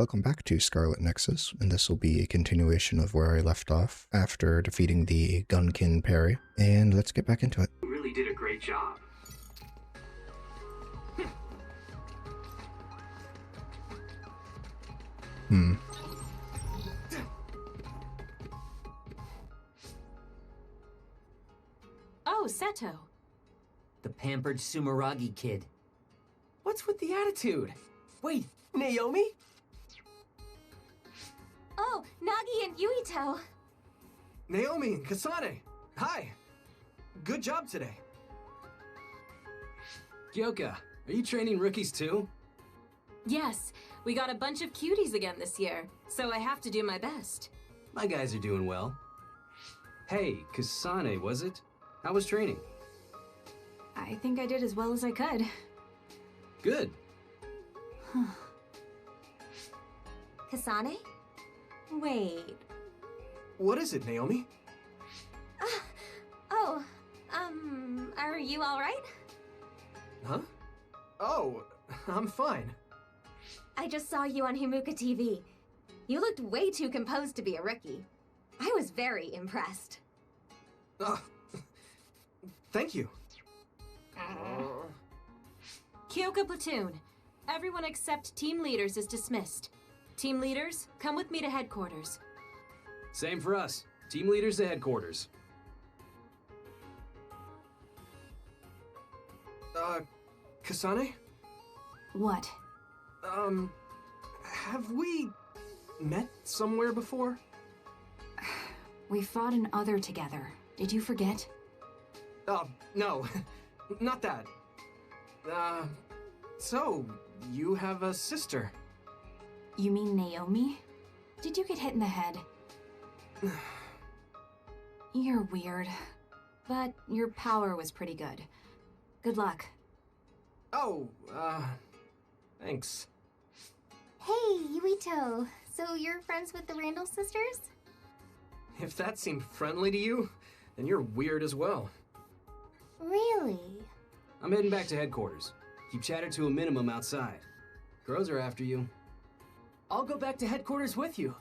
Welcome back to Scarlet Nexus, and this will be a continuation of where I left off after defeating the Gunkin Parry, and let's get back into it. You really did a great job. Oh, Seto. The pampered Sumeragi kid. What's with the attitude? Wait, Naomi? Oh, Nagi and Yuito. Naomi and Kasane. Hi. Good job today. Kyoka, are you training rookies too? Yes, we got a bunch of cuties again this year, so I have to do my best. My guys are doing well. Hey, Kasane, was it? How was training? I think I did as well as I could. Good. Kasane? Wait. What is it, Naomi? Are you alright? Huh? Oh, I'm fine. I just saw you on Himuka TV. You looked way too composed to be a rookie. I was very impressed. Thank you. Kyoka Platoon. Everyone except team leaders is dismissed. Team leaders, come with me to headquarters. Same for us. Team leaders to headquarters. Kasane? What? Have we met somewhere before? We fought an other together. Did you forget? No. Not that. So, you have a sister? You mean Naomi? Did you get hit in the head? You're weird. But your power was pretty good. Good luck. Oh, thanks. Hey, Yuito. So you're friends with the Randall sisters? If that seemed friendly to you, then you're weird as well. Really? I'm heading back to headquarters. Keep chatter to a minimum outside. Girls are after you. I'll go back to headquarters with you.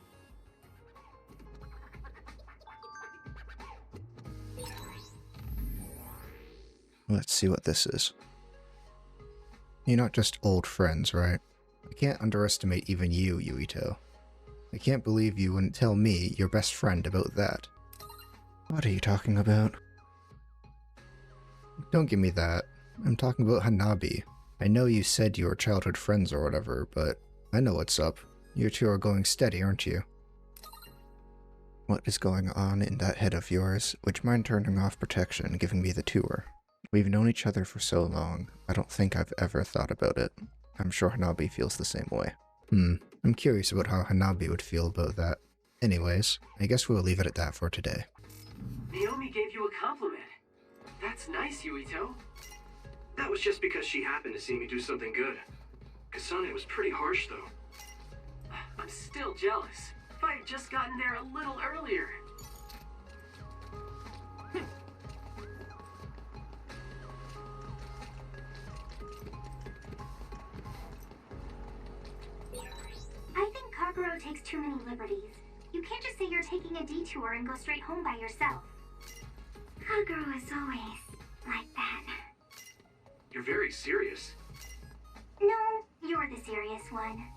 Let's see what this is. You're not just old friends, right? I can't underestimate even you, Yuito. I can't believe you wouldn't tell me, your best friend, about that. What are you talking about? Don't give me that. I'm talking about Hanabi. I know you said you were childhood friends or whatever, but I know what's up. You two are going steady, aren't you? What is going on in that head of yours? Would you mind turning off protection and giving me the tour? We've known each other for so long, I don't think I've ever thought about it. I'm sure Hanabi feels the same way. I'm curious about how Hanabi would feel about that. Anyways, I guess we'll leave it at that for today. Naomi gave you a compliment. That's nice, Yuito. That was just because she happened to see me do something good. Kasane was pretty harsh, though. I'm still jealous. If I had just gotten there a little earlier. I think Kaguro takes too many liberties. You can't just say you're taking a detour and go straight home by yourself. Kaguro is always like that. You're very serious. No, you're the serious one.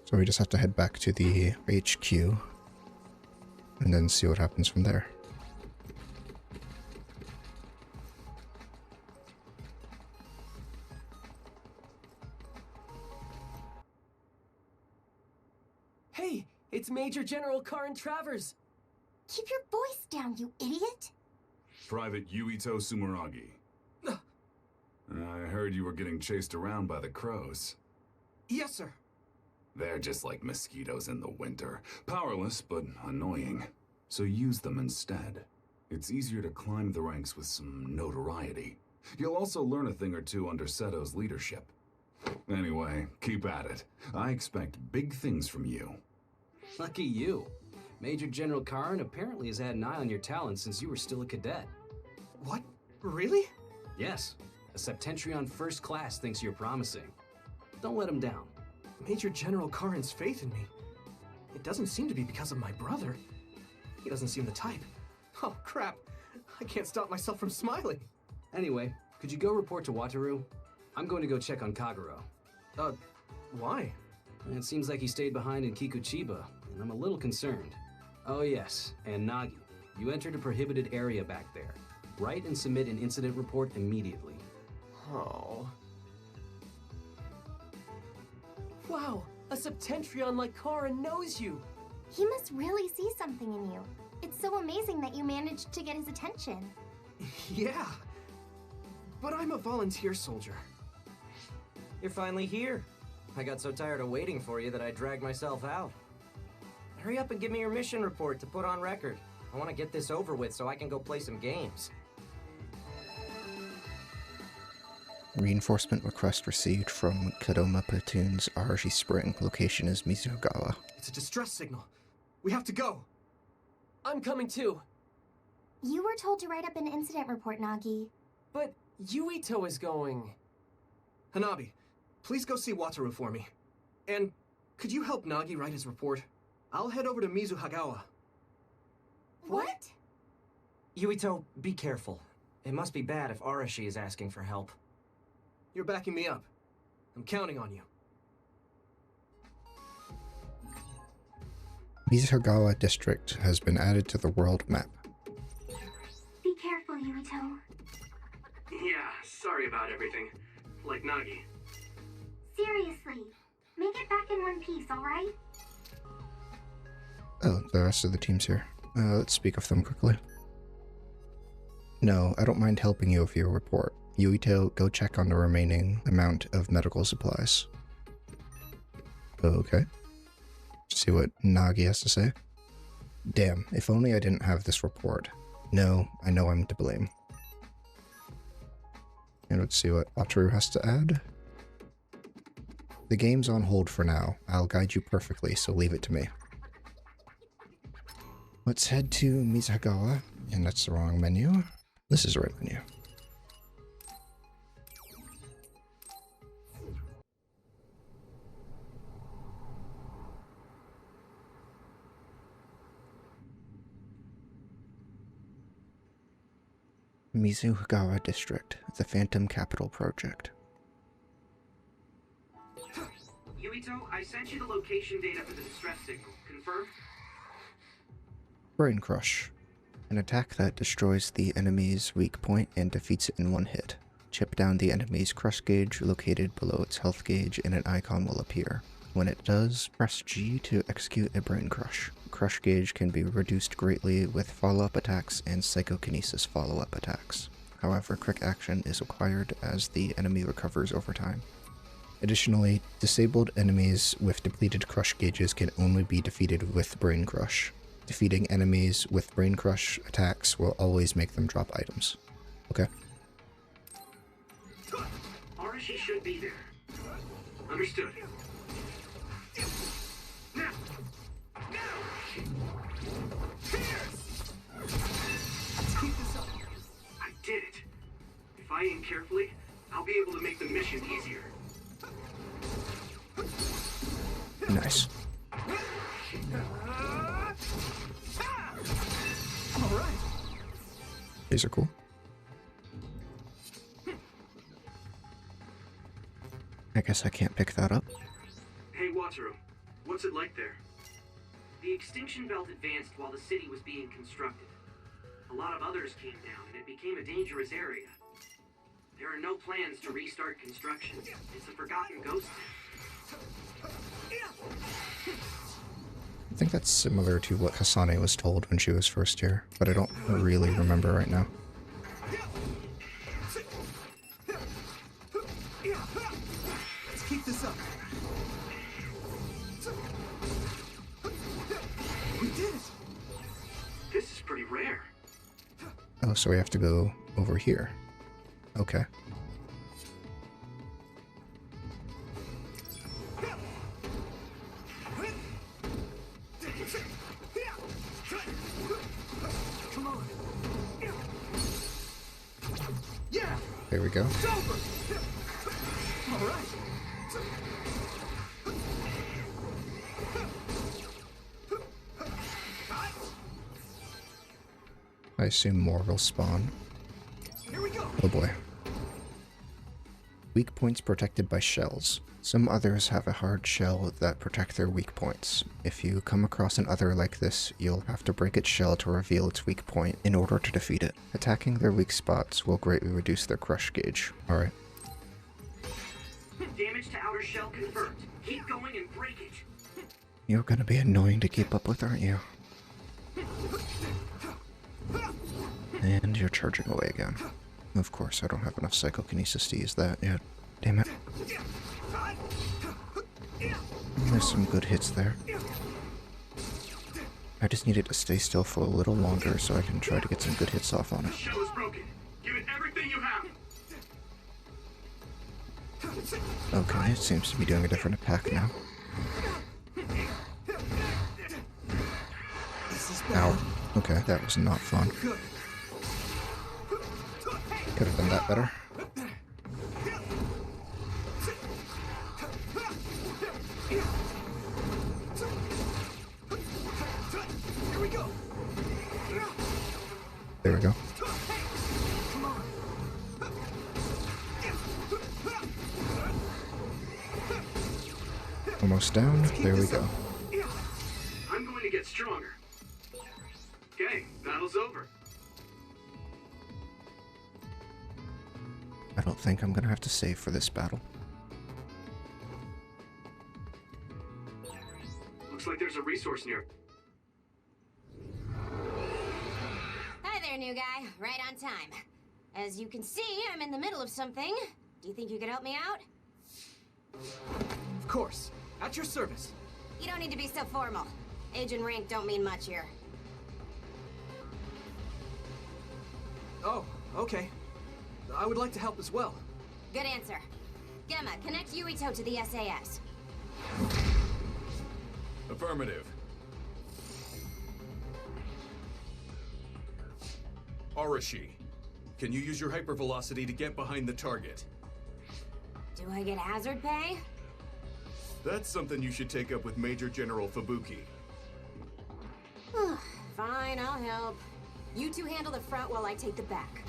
So we just have to head back to the HQ and then see what happens from there. Hey, it's Major General Karin Travers. Keep your voice down, you idiot. Private Yuito Sumeragi. I heard you were getting chased around by the crows. Yes, sir. They're just like mosquitoes in the winter. Powerless, but annoying. So use them instead. It's easier to climb the ranks with some notoriety. You'll also learn a thing or two under Seto's leadership. Anyway, keep at it. I expect big things from you. Lucky you. Major General Karin apparently has had an eye on your talent since you were still a cadet. What? Really? Yes. A Septentrion First Class thinks you're promising. Don't let him down. Major General Karin's faith in me. It doesn't seem to be because of my brother. He doesn't seem the type. Oh, crap. I can't stop myself from smiling. Anyway, could you go report to Wataru? I'm going to go check on Kagero. Why? It seems like he stayed behind in Kikuchiba, and I'm a little concerned. Oh yes, and Nagi, you entered a prohibited area back there. Write and submit an incident report immediately. Oh. Wow, a Septentrion like Karin knows you. He must really see something in you. It's so amazing that you managed to get his attention. Yeah. But I'm a volunteer soldier. You're finally here. I got so tired of waiting for you that I dragged myself out. Hurry up and give me your mission report to put on record. I want to get this over with so I can go play some games. Reinforcement request received from Kadoma Platoon's Arashi Spring. Location is Mizugawa. It's a distress signal. We have to go. I'm coming too. You were told to write up an incident report, Nagi. But Yuito is going. Hanabi, please go see Wataru for me. And could you help Nagi write his report? I'll head over to Mizuhagawa. What? Yuito, be careful. It must be bad if Arashi is asking for help. You're backing me up. I'm counting on you. Mizuhagawa District has been added to the world map. Be careful, Yuito. Yeah, sorry about everything. Like Nagi. Seriously, make it back in one piece, alright? Oh, the rest of the team's here. Let's speak of them quickly. No, I don't mind helping you with your report. Yuito, go check on the remaining amount of medical supplies. Okay. See what Nagi has to say. Damn, if only I didn't have this report. No, I know I'm to blame. And let's see what Wataru has to add. The game's on hold for now. I'll guide you perfectly, so leave it to me. Let's head to Mizuhagawa. And that's the wrong menu. This is the right menu. Mizuhagawa District, the Phantom Capital Project. Yuito, I sent you the location data for the distress signal. Confirmed? Brain Crush. An attack that destroys the enemy's weak point and defeats it in one hit. Chip down the enemy's crush gauge located below its health gauge and an icon will appear. When it does, press G to execute a Brain Crush. Crush gauge can be reduced greatly with follow-up attacks and psychokinesis follow-up attacks. However, quick action is required as the enemy recovers over time. Additionally, disabled enemies with depleted crush gauges can only be defeated with Brain Crush. Defeating enemies with Brain Crush attacks will always make them drop items. Okay? Arashi should be there. Understood. Now! I did it. If I aim carefully, I'll be able to make the mission easier. Nice. All right. These are cool. I guess I can't pick that up. Hey, Wataru. What's it like there? The extinction belt advanced while the city was being constructed. A lot of others came down, and it became a dangerous area. There are no plans to restart construction. It's a forgotten ghost town. I think that's similar to what Hasane was told when she was first here, but I don't really remember right now. Let's keep this up. We did it! This is pretty rare. Oh, so we have to go over here. Okay. Come on. Yeah! There we go. It's over! All right. I assume more will spawn. Here we go. Oh boy. Weak points protected by shells. Some others have a hard shell that protect their weak points. If you come across an other like this, you'll have to break its shell to reveal its weak point in order to defeat it. Attacking their weak spots will greatly reduce their crush gauge. Alright. Damage to outer shell confirmed. Keep going and break it. You're gonna be annoying to keep up with, aren't you? And you're charging away again. Of course, I don't have enough psychokinesis to use that yet. Damn it. There's some good hits there. I just need it to stay still for a little longer so I can try to get some good hits off on it. The shell is broken. Give it everything you have. Okay, it seems to be doing a different attack now. Ow. Okay, that was not fun. Could have done that better. There we go. Almost down. There we go. I'm going to get stronger. Okay, battle's over. I don't think I'm gonna have to save for this battle. Looks like there's a resource near. Hi there, new guy. Right on time. As you can see, I'm in the middle of something. Do you think you could help me out? Of course. At your service. You don't need to be so formal. Age and rank don't mean much here. Oh, okay. I would like to help as well. Good answer. Gemma, connect Yuito to the SAS. Affirmative. Arashi, can you use your hypervelocity to get behind the target? Do I get hazard pay? That's something you should take up with Major General Fubuki. Fine, I'll help. You two handle the front while I take the back.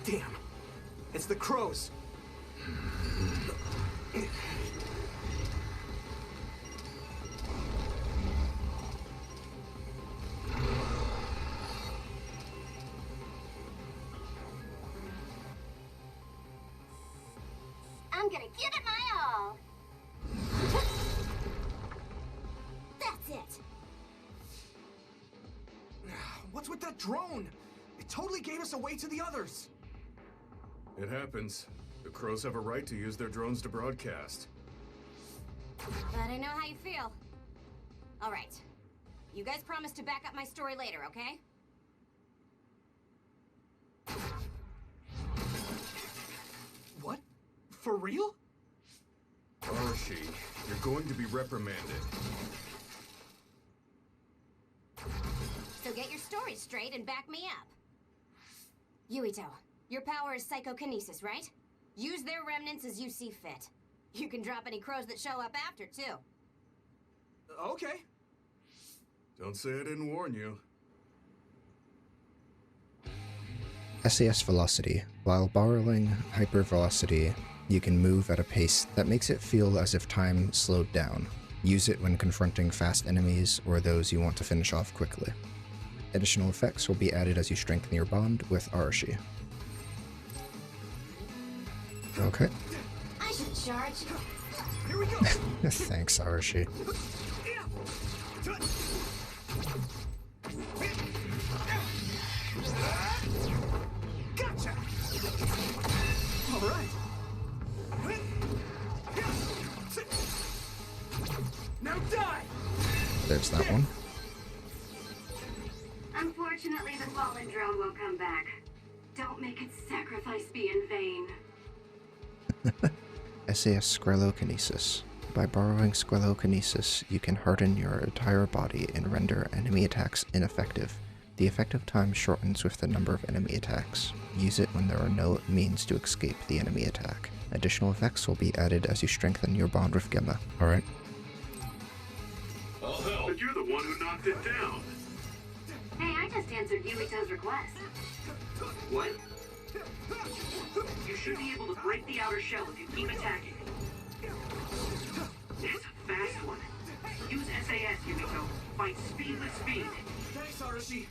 Damn. It's the crows. I'm gonna give it my all. That's it. What's with that drone? It totally gave us away to the others. It happens. The crows have a right to use their drones to broadcast. But I know how you feel. All right. You guys promise to back up my story later, okay? What? For real? Arashi, you're going to be reprimanded. So get your story straight and back me up. Yuito, your power is psychokinesis, right? Use their remnants as you see fit. You can drop any crows that show up after, too. Okay. Don't say I didn't warn you. SAS velocity. While borrowing hypervelocity, you can move at a pace that makes it feel as if time slowed down. Use it when confronting fast enemies or those you want to finish off quickly. Additional effects will be added as you strengthen your bond with Arashi. Okay. I should charge. Here we go. Thanks, Arashi. Gotcha. All right. Now die. There's that one. Unfortunately, the fallen drone won't come back. Don't make its sacrifice be in vain. SAS Scarlokinesis. By borrowing Scarlokinesis, you can harden your entire body and render enemy attacks ineffective. The effective time shortens with the number of enemy attacks. Use it when there are no means to escape the enemy attack. Additional effects will be added as you strengthen your bond with Gemma. Alright. I'll help. But you're the one who knocked it down. Hey, I just answered Yuito's request. What? You should be able to break the outer shell if you keep attacking. That's a fast one. Use SAS, Yuito. Fight speed with speed. Thanks, Arashi.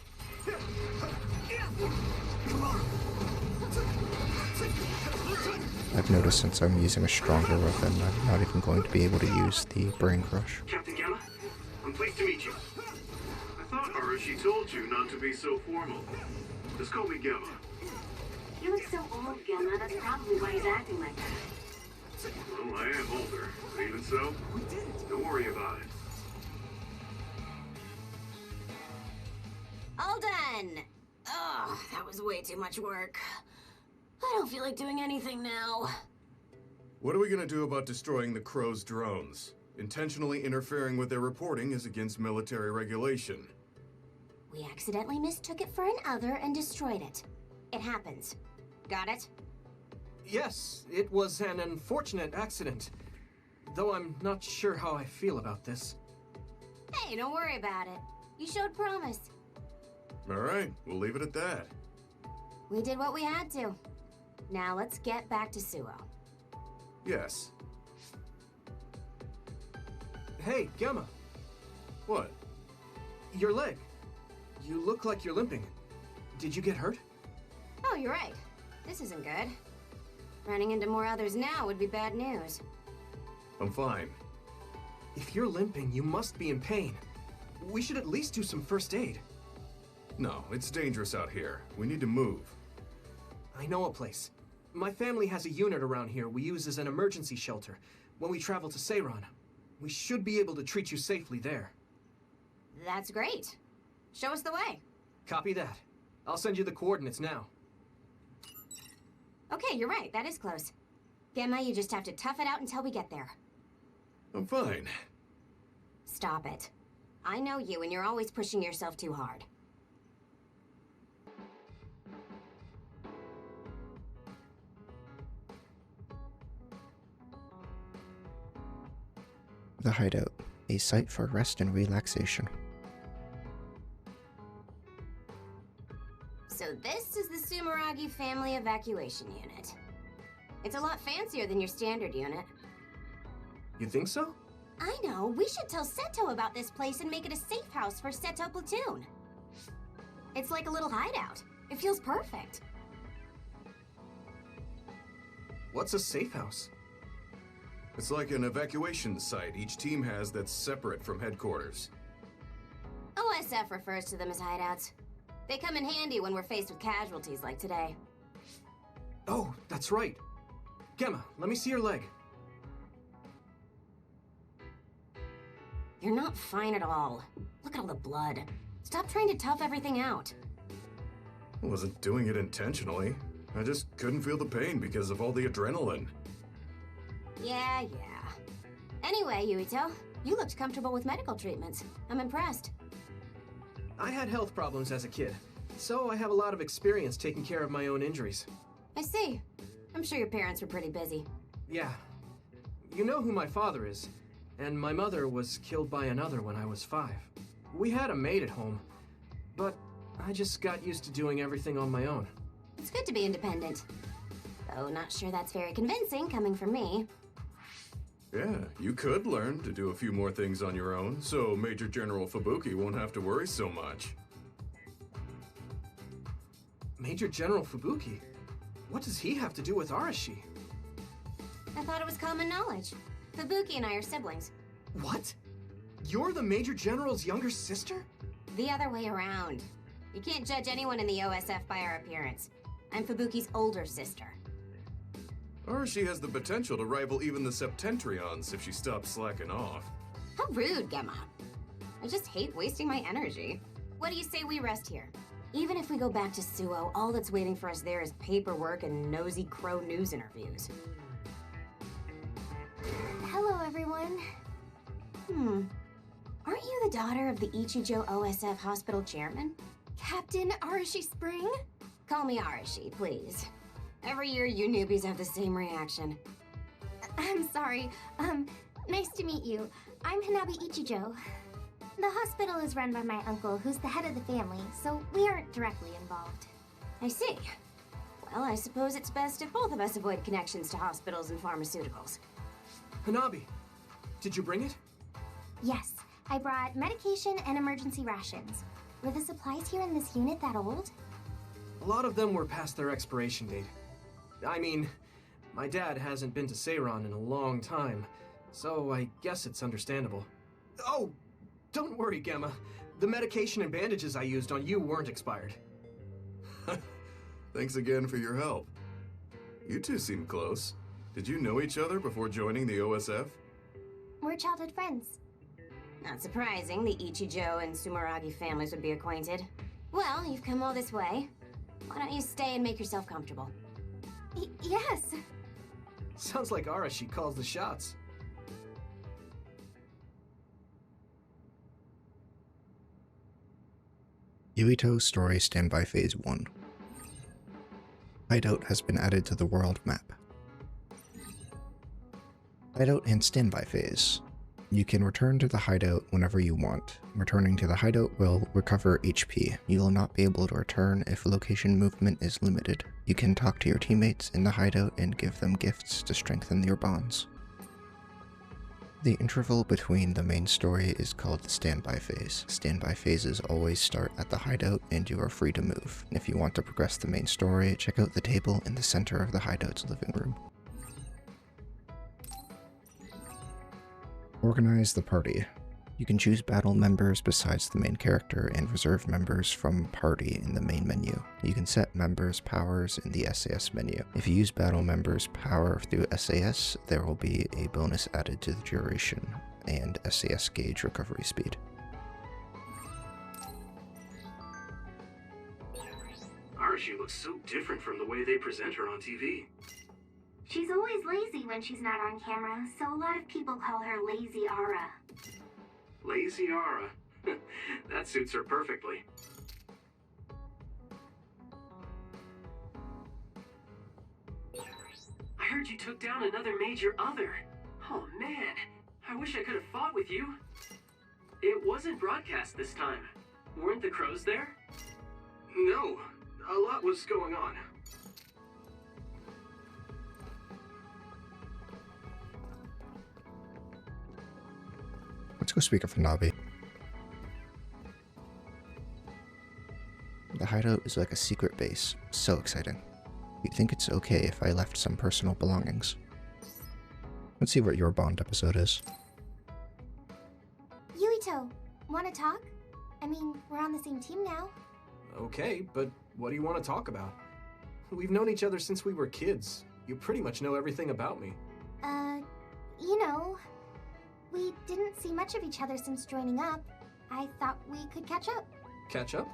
I've noticed since I'm using a stronger weapon, I'm not even going to be able to use the Brain Crush. Captain Gemma, I'm pleased to meet you. I thought Arashi told you not to be so formal. Just call me Gemma. You look so old, Gemma. That's probably why he's acting like that. Well, I am older. But even so, don't worry about it. All done! Ugh, that was way too much work. I don't feel like doing anything now. What are we gonna do about destroying the Crow's drones? Intentionally interfering with their reporting is against military regulation. We accidentally mistook it for an other and destroyed it. It happens. Got it? Yes, it was an unfortunate accident. Though I'm not sure how I feel about this. Hey, don't worry about it. You showed promise. Alright, we'll leave it at that. We did what we had to. Now let's get back to Suo. Yes. Hey, Gemma. What? Your leg. You look like you're limping. Did you get hurt? Oh, you're right. This isn't good. Running into more others now would be bad news. I'm fine. If you're limping, you must be in pain. We should at least do some first aid. No, it's dangerous out here. We need to move. I know a place. My family has a unit around here we use as an emergency shelter when we travel to Seiran. We should be able to treat you safely there. That's great. Show us the way. Copy that. I'll send you the coordinates now. Okay, you're right. That is close. Gemma, you just have to tough it out until we get there. I'm fine. Stop it. I know you, and you're always pushing yourself too hard. The Hideout, a site for rest and relaxation. So this is the Sumeragi Family Evacuation Unit. It's a lot fancier than your standard unit. You think so? I know. We should tell Seto about this place and make it a safe house for Seto Platoon. It's like a little hideout. It feels perfect. What's a safe house? It's like an evacuation site each team has that's separate from headquarters. OSF refers to them as hideouts. They come in handy when we're faced with casualties like today. Oh, that's right. Gemma, let me see your leg. You're not fine at all. Look at all the blood. Stop trying to tough everything out. I wasn't doing it intentionally. I just couldn't feel the pain because of all the adrenaline. Yeah. Anyway, Yuito, you looked comfortable with medical treatments. I'm impressed. I had health problems as a kid, so I have a lot of experience taking care of my own injuries. I see. I'm sure your parents were pretty busy. Yeah. You know who my father is, and my mother was killed by another when I was 5. We had a maid at home, but I just got used to doing everything on my own. It's good to be independent. Though not sure that's very convincing coming from me. Yeah, you could learn to do a few more things on your own, so Major General Fubuki won't have to worry so much. Major General Fubuki? What does he have to do with Arashi? I thought it was common knowledge. Fubuki and I are siblings. What? You're the Major General's younger sister? The other way around. You can't judge anyone in the OSF by our appearance. I'm Fubuki's older sister. Arashi has the potential to rival even the Septentrions if she stops slacking off. How rude, Gemma. I just hate wasting my energy. What do you say we rest here? Even if we go back to Suo, all that's waiting for us there is paperwork and nosy crow news interviews. Hello, everyone. Aren't you the daughter of the Ichijo OSF hospital chairman? Captain Arashi Spring? Call me Arashi, please. Every year you newbies have the same reaction. I'm sorry. Nice to meet you. I'm Hanabi Ichijo. The hospital is run by my uncle, who's the head of the family, so we aren't directly involved. I see. Well, I suppose it's best if both of us avoid connections to hospitals and pharmaceuticals. Hanabi, did you bring it? Yes, I brought medication and emergency rations. Were the supplies here in this unit that old? A lot of them were past their expiration date. I mean, my dad hasn't been to Seiron in a long time, so I guess it's understandable. Oh, don't worry, Gemma. The medication and bandages I used on you weren't expired. Thanks again for your help. You two seem close. Did you know each other before joining the OSF? We're childhood friends. Not surprising, the Ichijo and Sumeragi families would be acquainted. Well, you've come all this way. Why don't you stay and make yourself comfortable? Yes. Sounds like Arashi calls the shots. Yuito Story Standby Phase 1. Hideout has been added to the world map. Hideout and Standby Phase. You can return to the hideout whenever you want. Returning to the hideout will recover HP. You will not be able to return if location movement is limited. You can talk to your teammates in the hideout and give them gifts to strengthen your bonds. The interval between the main story is called the Standby Phase. Standby phases always start at the hideout and you are free to move. If you want to progress the main story, check out the table in the center of the hideout's living room. Organize the party. You can choose battle members besides the main character and reserve members from party in the main menu. You can set members' powers in the SAS menu. If you use battle members' power through SAS, there will be a bonus added to the duration and SAS gauge recovery speed. Arashi looks so different from the way they present her on TV. She's always lazy when she's not on camera, so a lot of people call her Lazy Ara. Lazy Ara. That suits her perfectly. I heard you took down another major other. Oh man, I wish I could have fought with you. It wasn't broadcast this time. Weren't the crows there? No, a lot was going on. Let's go speak of Hanabi. The hideout is like a secret base. So exciting. You'd think it's okay if I left some personal belongings. Let's see what your Bond episode is. Yuito, wanna talk? I mean, we're on the same team now. Okay, but what do you want to talk about? We've known each other since we were kids. You pretty much know everything about me. You know, we didn't see much of each other since joining up. I thought we could catch up. Catch up?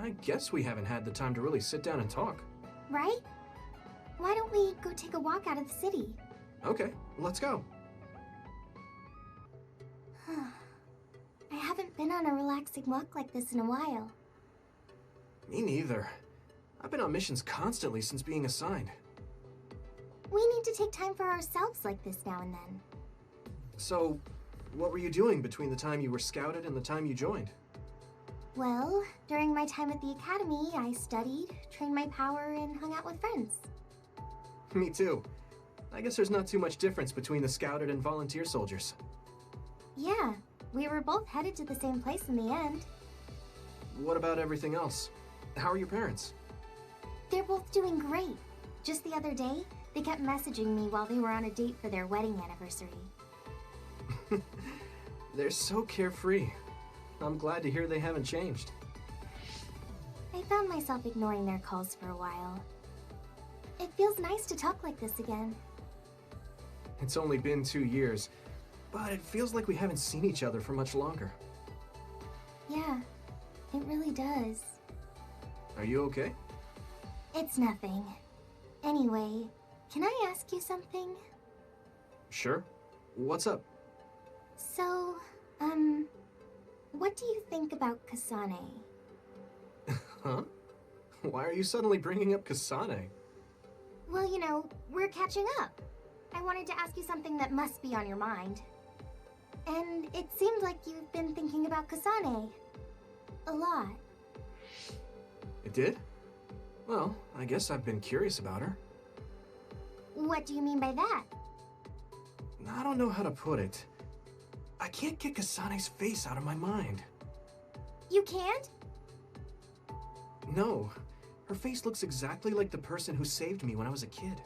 I guess we haven't had the time to really sit down and talk. Right? Why don't we go take a walk out of the city? Okay, let's go. I haven't been on a relaxing walk like this in a while. Me neither. I've been on missions constantly since being assigned. We need to take time for ourselves like this now and then. So, what were you doing between the time you were scouted and the time you joined? Well, during my time at the academy, I studied, trained my power, and hung out with friends. Me too. I guess there's not too much difference between the scouted and volunteer soldiers. Yeah, we were both headed to the same place in the end. What about everything else? How are your parents? They're both doing great. Just the other day, they kept messaging me while they were on a date for their wedding anniversary. They're so carefree. I'm glad to hear they haven't changed. I found myself ignoring their calls for a while. It feels nice to talk like this again. It's only been 2 years, but it feels like we haven't seen each other for much longer. Yeah, it really does. Are you okay? It's nothing. Anyway, can I ask you something? Sure. What's up? So, what do you think about Kasane? Huh? Why are you suddenly bringing up Kasane? Well, you know, we're catching up. I wanted to ask you something that must be on your mind. And it seemed like you've been thinking about Kasane. A lot. It did? Well, I guess I've been curious about her. What do you mean by that? I don't know how to put it. I can't get Kasane's face out of my mind. You can't? No. Her face looks exactly like the person who saved me when I was a kid.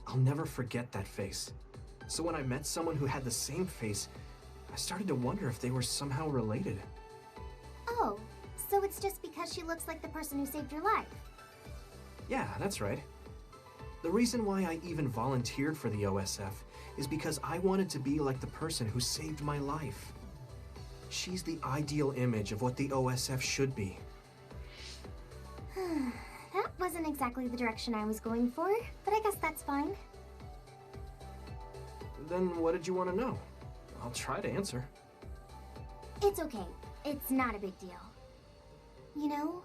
I'll never forget that face. So when I met someone who had the same face, I started to wonder if they were somehow related. Oh, so it's just because she looks like the person who saved your life? Yeah, that's right. The reason why I even volunteered for the OSF is because I wanted to be like the person who saved my life. She's the ideal image of what the OSF should be. That wasn't exactly the direction I was going for, but I guess that's fine. Then what did you want to know? I'll try to answer. It's okay. It's not a big deal. You know,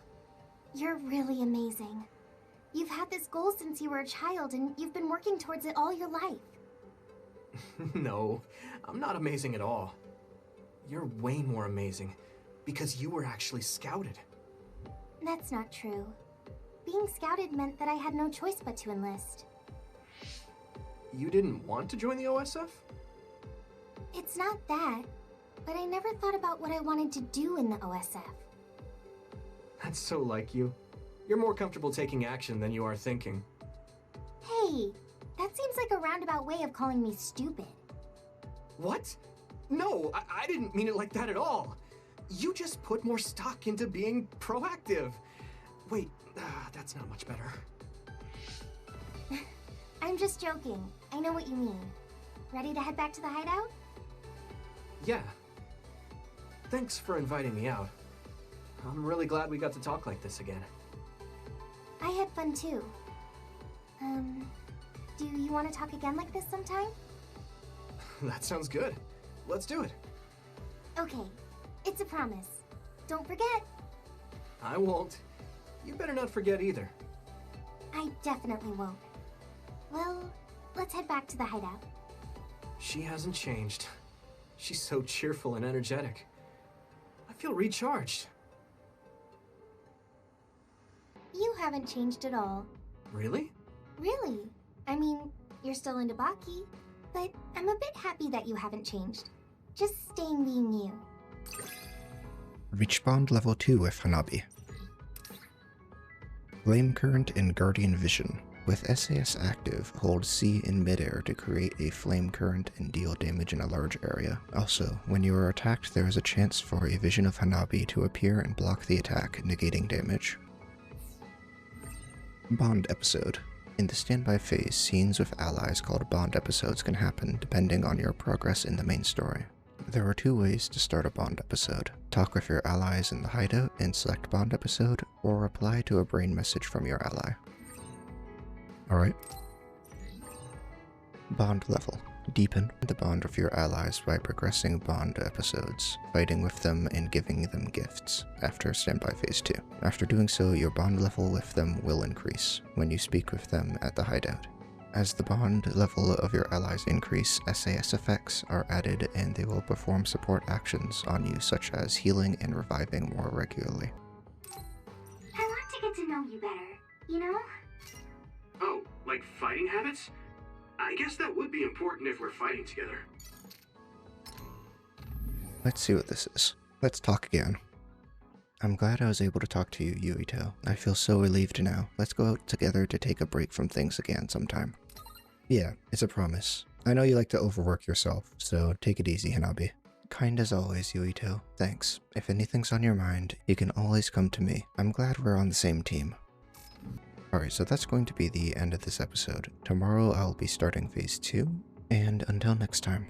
you're really amazing. You've had this goal since you were a child, and you've been working towards it all your life. No, I'm not amazing at all. You're way more amazing, because you were actually scouted. That's not true. Being scouted meant that I had no choice but to enlist. You didn't want to join the OSF? It's not that, but I never thought about what I wanted to do in the OSF. That's so like you. You're more comfortable taking action than you are thinking. Hey, that seems like a roundabout way of calling me stupid. What? No, I didn't mean it like that at all. You just put more stock into being proactive. Wait, that's not much better. I'm just joking. I know what you mean. Ready to head back to the hideout? Yeah. Thanks for inviting me out. I'm really glad we got to talk like this again. I had fun too. Do you want to talk again like this sometime? That sounds good. Let's do it. Okay, it's a promise. Don't forget. I won't. You better not forget either. I definitely won't. Well, let's head back to the hideout. She hasn't changed. She's so cheerful and energetic. I feel recharged. You haven't changed at all. Really? Really? I mean, you're still into Baki, but I'm a bit happy that you haven't changed. Just staying being you. Reach bond level 2 with Hanabi. Flame Current and Guardian Vision. With SAS active, hold C in midair to create a flame current and deal damage in a large area. Also, when you are attacked, there is a chance for a vision of Hanabi to appear and block the attack, negating damage. Bond Episode. In the standby phase, scenes with allies called Bond Episodes can happen depending on your progress in the main story. There are 2 ways to start a Bond episode. Talk with your allies in the hideout and select Bond Episode, or reply to a brain message from your ally. Alright. Bond level. Deepen the bond with your allies by progressing Bond episodes, fighting with them and giving them gifts after standby phase 2. After doing so, your bond level with them will increase when you speak with them at the hideout. As the bond level of your allies increase, SAS effects are added and they will perform support actions on you, such as healing and reviving more regularly. I want to get to know you better, you know? Oh, like fighting habits? I guess that would be important if we're fighting together. Let's see what this is. Let's talk again. I'm glad I was able to talk to you, Yuito. I feel so relieved now. Let's go out together to take a break from things again sometime. Yeah, it's a promise. I know you like to overwork yourself, so take it easy, Hanabi. Kind as always, Yuito. Thanks. If anything's on your mind, you can always come to me. I'm glad we're on the same team. Alright, so that's going to be the end of this episode. Tomorrow I'll be starting phase 2, and until next time.